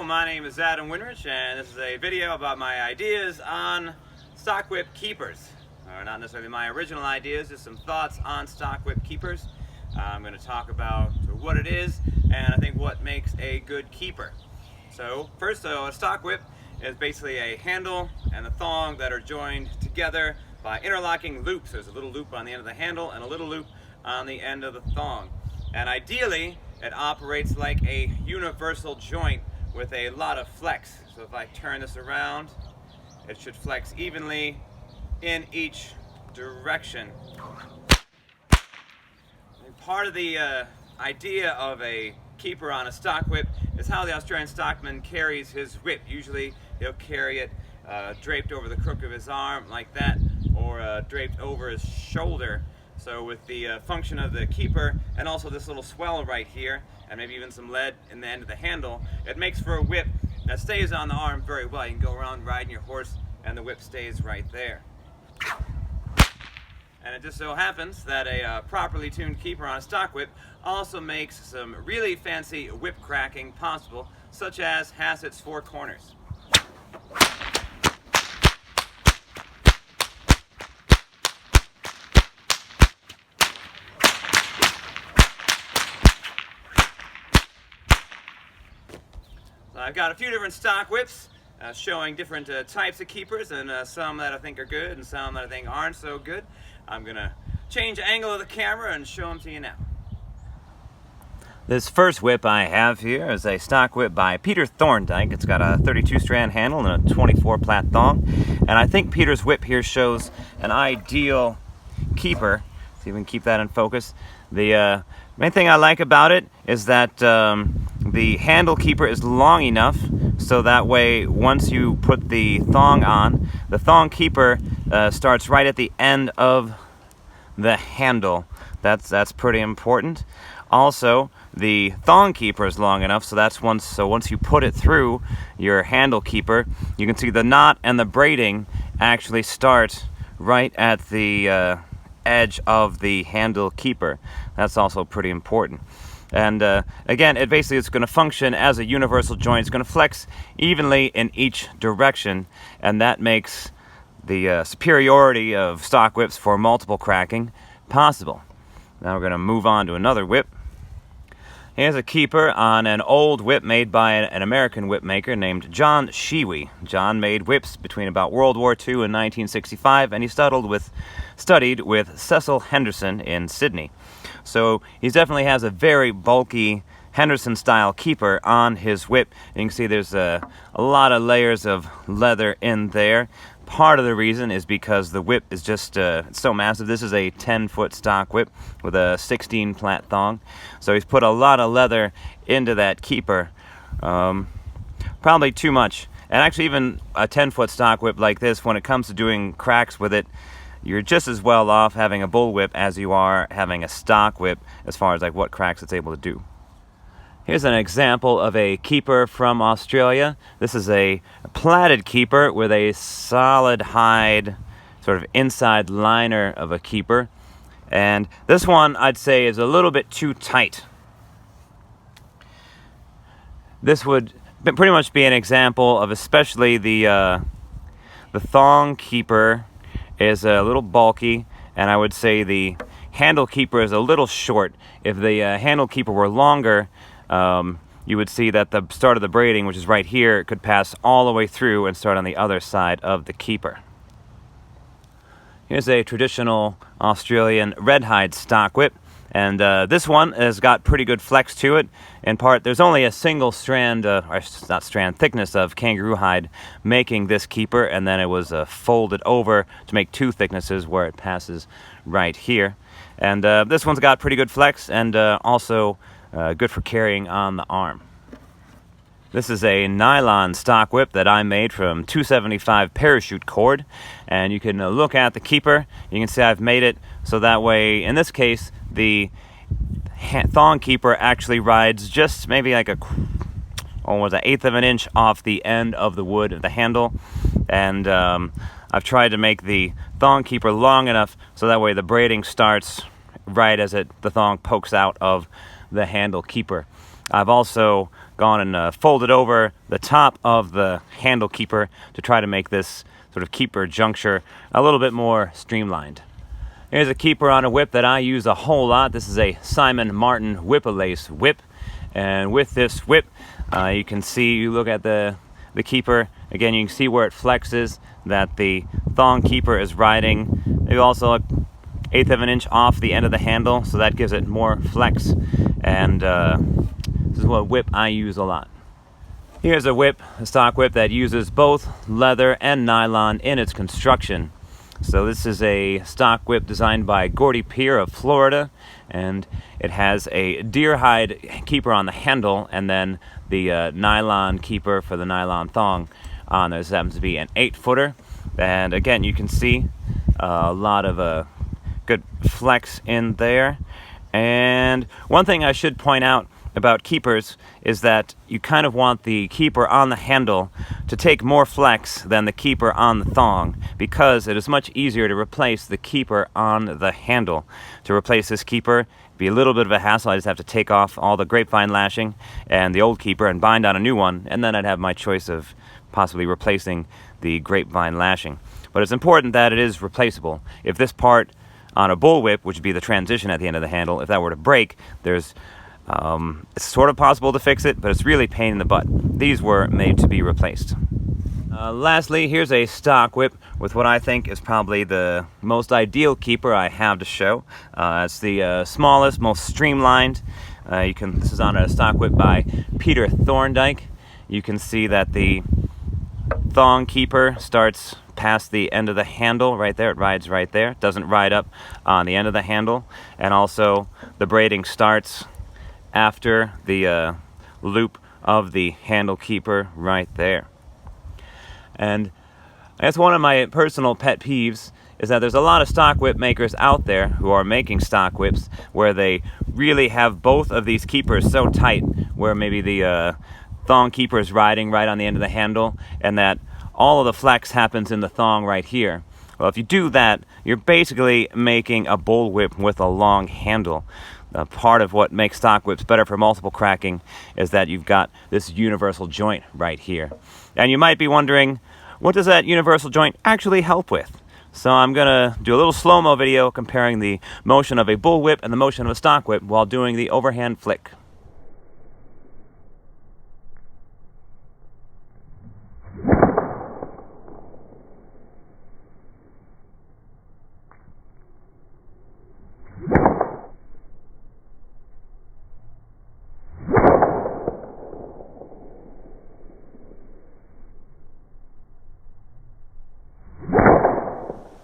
my name is Adam Winrich, and this is a video about my ideas on stock whip keepers. Not necessarily my original ideas, just some thoughts on stock whip keepers. I'm going to talk about what it is and I think what makes a good keeper. So first, a stock whip is basically a handle and a thong that are joined together by interlocking loops. There's a little loop on the end of the handle and a little loop on the end of the thong. And ideally, it operates like a universal joint with a lot of flex. So if I turn this around, it should flex evenly in each direction. And part of the idea of a keeper on a stock whip is how the Australian stockman carries his whip. Usually he'll carry it draped over the crook of his arm like that, or draped over his shoulder. So with the function of the keeper and also this little swell right here, and maybe even some lead in the end of the handle, it makes for a whip that stays on the arm very well. You can go around riding your horse and the whip stays right there. And it just so happens that a properly tuned keeper on a stock whip also makes some really fancy whip cracking possible, such as Hassett's Four Corners. So I've got a few different stock whips showing different types of keepers, and some that I think are good and some that I think aren't so good. I'm going to change the angle of the camera and show them to you now. This first whip I have here is a stock whip by Peter Thorndike. It's got a 32 strand handle and a 24 plat thong. And I think Peter's whip here shows an ideal keeper. See if we can keep that in focus. The main thing I like about it is that the handle keeper is long enough so that way once you put the thong on, the thong keeper starts right at the end of the handle. That's pretty important. Also, the thong keeper is long enough so once you put it through your handle keeper, you can see the knot and the braiding actually start right at the edge of the handle keeper. That's also pretty important. And again, it's going to function as a universal joint. It's going to flex evenly in each direction, and that makes the superiority of stock whips for multiple cracking possible. Now we're going to move on to another whip. Here's a keeper on an old whip made by an American whip maker named John Sheewey. John made whips between about World War II and 1965, and he studied with Cecil Henderson in Sydney. So he definitely has a very bulky Henderson-style keeper on his whip. And you can see there's a lot of layers of leather in there. Part of the reason is because the whip is just it's so massive. This is a 10-foot stock whip with a 16 plat thong. So he's put a lot of leather into that keeper. Probably too much. And actually even a 10-foot stock whip like this, when it comes to doing cracks with it, you're just as well off having a bull whip as you are having a stock whip as far as like what cracks it's able to do. Here's an example of a keeper from Australia. This is a plaited keeper with a solid hide sort of inside liner of a keeper. And this one I'd say is a little bit too tight. This would pretty much be an example of especially the thong keeper is a little bulky, and I would say the handle keeper is a little short. If the handle keeper were longer, you would see that the start of the braiding, which is right here, could pass all the way through and start on the other side of the keeper. Here's a traditional Australian red hide stock whip, and this one has got pretty good flex to it. In part, there's only a single thickness of kangaroo hide making this keeper, and then it was folded over to make two thicknesses where it passes right here. And this one's got pretty good flex and also good for carrying on the arm. This is a nylon stock whip that I made from 275 parachute cord, and you can look at the keeper. You can see I've made it so that way, in this case, the thong keeper actually rides just maybe like almost an eighth of an inch off the end of the wood of the handle, and I've tried to make the thong keeper long enough so that way the braiding starts right as the thong pokes out of the handle keeper. I've also gone and folded over the top of the handle keeper to try to make this sort of keeper juncture a little bit more streamlined. Here's a keeper on a whip that I use a whole lot. This is a Simon Martin Whip-A-Lace whip. And with this whip, you can see, you look at the keeper, again you can see where it flexes, that the thong keeper is riding maybe also 1/8 of an inch off the end of the handle, so that gives it more flex. And this is what whip I use a lot. Here's a whip, a stock whip that uses both leather and nylon in its construction. So this is a stock whip designed by Gordy Peer of Florida, and it has a deer hide keeper on the handle and then the nylon keeper for the nylon thong on there. This happens to be an 8-footer, and again you can see a lot of good flex in there. And one thing I should point out about keepers is that you kind of want the keeper on the handle to take more flex than the keeper on the thong, because it is much easier to replace the keeper on the handle. To replace this keeper would be a little bit of a hassle. I just have to take off all the grapevine lashing and the old keeper and bind on a new one, and then I'd have my choice of possibly replacing the grapevine lashing. But it's important that it is replaceable. If this part on a bullwhip, which would be the transition at the end of the handle, if that were to break, it's sort of possible to fix it, but it's really a pain in the butt. These were made to be replaced. Lastly, here's a stock whip with what I think is probably the most ideal keeper I have to show. It's the smallest, most streamlined. This is on a stock whip by Peter Thorndike. You can see that the thong keeper starts past the end of the handle right there. It rides right there. It doesn't ride up on the end of the handle. And also the braiding starts after the loop of the handle keeper right there. And that's one of my personal pet peeves, is that there's a lot of stock whip makers out there who are making stock whips where they really have both of these keepers so tight, where maybe the thong keeper is riding right on the end of the handle, and that all of the flex happens in the thong right here. Well, if you do that, you're basically making a bull whip with a long handle. Part of what makes stock whips better for multiple cracking is that you've got this universal joint right here. And you might be wondering, what does that universal joint actually help with? So I'm going to do a little slow-mo video comparing the motion of a bull whip and the motion of a stock whip while doing the overhand flick.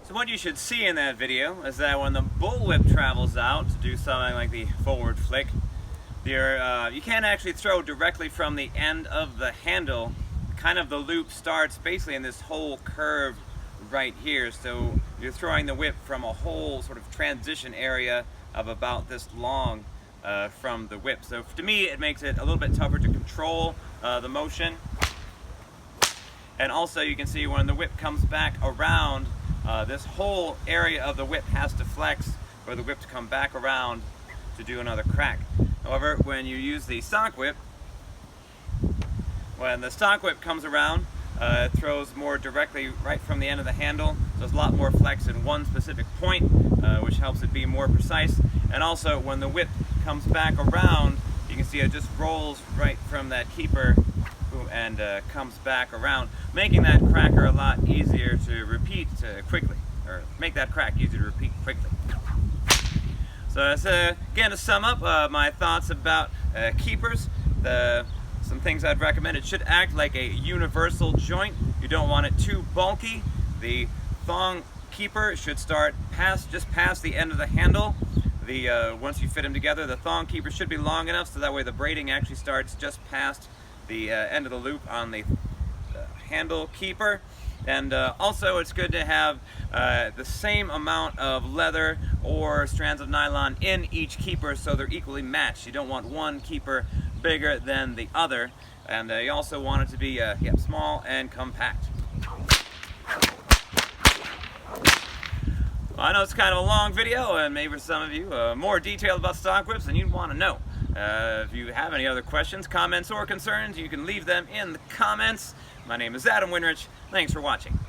So what you should see in that video is that when the bullwhip travels out to do something like the forward flick, you can't actually throw directly from the end of the handle. Kind of the loop starts basically in this whole curve right here. So you're throwing the whip from a whole sort of transition area of about this long from the whip. So to me, it makes it a little bit tougher to control the motion. And also you can see when the whip comes back around, this whole area of the whip has to flex for the whip to come back around to do another crack. However, when you use the stock whip, when the stock whip comes around, it throws more directly right from the end of the handle. So there's a lot more flex in one specific point, which helps it be more precise. And also, when the whip comes back around, you can see it just rolls right from that keeper and comes back around, making that cracker a lot easier to repeat quickly, or make that crack easier to repeat quickly. So again, to sum up my thoughts about keepers, some things I'd recommend: it should act like a universal joint. You don't want it too bulky. The thong keeper should start just past the end of the handle. Once you fit them together, the thong keeper should be long enough so that way the braiding actually starts just past the end of the loop on the handle keeper. And also, it's good to have the same amount of leather or strands of nylon in each keeper so they're equally matched. You don't want one keeper bigger than the other, and you also want it to be small and compact. Well, I know it's kind of a long video, and maybe for some of you more detailed about stock whips than you'd want to know. If you have any other questions, comments, or concerns, you can leave them in the comments. My name is Adam Winrich. Thanks for watching.